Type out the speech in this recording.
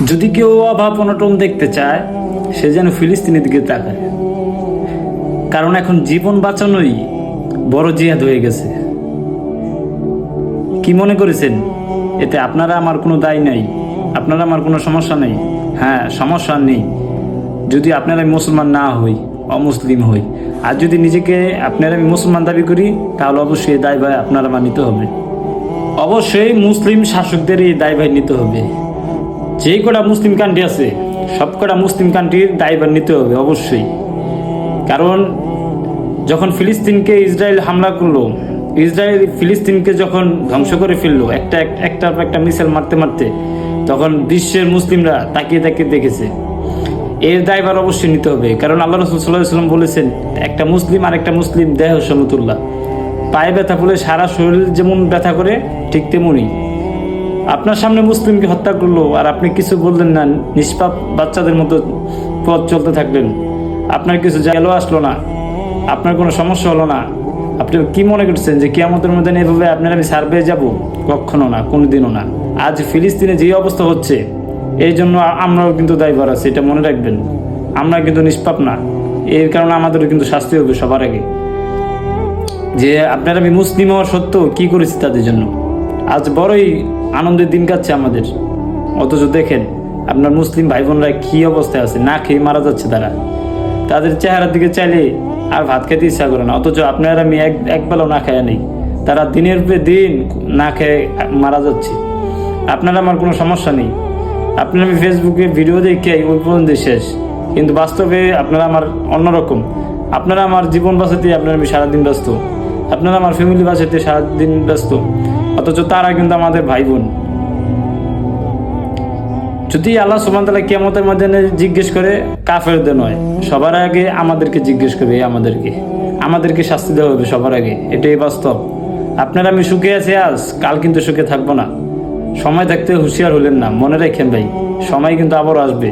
যদি কেউ অভাব অনটন দেখতে চায়, সে যেন ফিলিস্তিনের দিকে তাকায়। কারণ এখন জীবন বাঁচানোই বড় জিহাদ হয়ে গেছে। কি মনে করেছেন এতে আপনারা আমার কোনো দায় নাই, আপনারা আমার কোনো সমস্যা নেই? হ্যাঁ, সমস্যা নেই যদি আপনারা মুসলমান না হই, অমুসলিম হই। আর যদি নিজেকে আপনারা আমি মুসলমান দাবি করি, তাহলে অবশ্যই এই দায়ভার আপনারা আমার নিতে হবে। অবশ্যই মুসলিম শাসকদের এই দায়ভার নিতে হবে। যেই কটা মুসলিম কান্ট্রি আছে, সব কটা মুসলিম কান্ট্রির দায়ভার নিতে হবে অবশ্যই। কারণ যখন ফিলিস্তিনকে ইসরায়েল হামলা করলো, ইসরায়েল ফিলিস্তিনকে যখন ধ্বংস করে ফেললো একটার পর একটা মিসাইল মারতে মারতে, তখন বিশ্বের মুসলিমরা তাকিয়ে তাকিয়ে দেখেছে। এর দায়ভার অবশ্যই নিতে হবে। কারণ আল্লাহ রাসূল সাল্লাল্লাহু আলাইহি ওয়াসাল্লাম বলেছেন, একটা মুসলিম আর একটা মুসলিম দেহ সমতুল্য। পায়ে ব্যথা পড়লে সারা শরীর যেমন ব্যথা করে, ঠিক তেমনই আপনার সামনে মুসলিমকে হত্যা করলো আর আপনি কিছু বললেন না, নিষ্পাপ বাচ্চাদের মতো পথ চলতে থাকলেন, আপনার কিছু গেল আসলো না, আপনার কোনো সমস্যা হলো না। আপনি কি মনে করছেন যে কিয়ামতের মধ্যে এভাবে আপনার আমি সার পেয়ে যাবো? কখনো না, কোনোদিনও না। আজ ফিলিস্তিনে যে অবস্থা হচ্ছে, এই জন্য আমরাও কিন্তু দায়ভার আছে, এটা মনে রাখবেন। আমরা কিন্তু নিষ্পাপ না, এর কারণে আমাদেরও কিন্তু শাস্তি হবে সবার আগে। যে আপনারা আমি মুসলিম হওয়ার সত্ত্বেও কি করেছি তাদের জন্য। আজ বড়ই আনন্দের দিন কাটছে আমাদের, অথচ দেখেন আপনার মুসলিম ভাই বোনরা কী অবস্থায় আছে, না খেয়ে মারা যাচ্ছে তারা। তাদের চেহারার দিকে চাইলে আর ভাত খেতে ইচ্ছা করে না, অথচ আপনারা আমি একবেলাও না খায় নেই। তারা দিনের পর দিন না খেয়ে মারা যাচ্ছে। আপনারা আমার কোনো সমস্যা নেই, আপনারা আমি ফেসবুকে ভিডিও দেখে ওই পর্যন্ত শেষ, কিন্তু বাস্তবে আপনারা আমার অন্যরকম। আপনারা আমার জীবন বাঁচাতে আপনারা আমি সারাদিন ব্যস্ত, আপনারা আমার ফ্যামিলি বাঁচাতে সারাদিন ব্যস্ত, অথচ তারা কিন্তু আমাদের ভাই বোন। যদি আল্লাহ সুবহানাহু ওয়া তাআলা কিয়ামতের ময়দানে জিজ্ঞেস করে, কাফেরদের নয়, সবার আগে আমাদেরকে জিজ্ঞেস করবে। আমাদেরকে শাস্তি দেওয়া হবে সবার আগে, এটাই বাস্তব। আপনারা আমি সুখে আছি আজ, কাল কিন্তু সুখে থাকবো না। সময় থাকতে হুঁশিয়ার হলেন না, মনে রাখেন ভাই, সময় কিন্তু আবারও আসবে।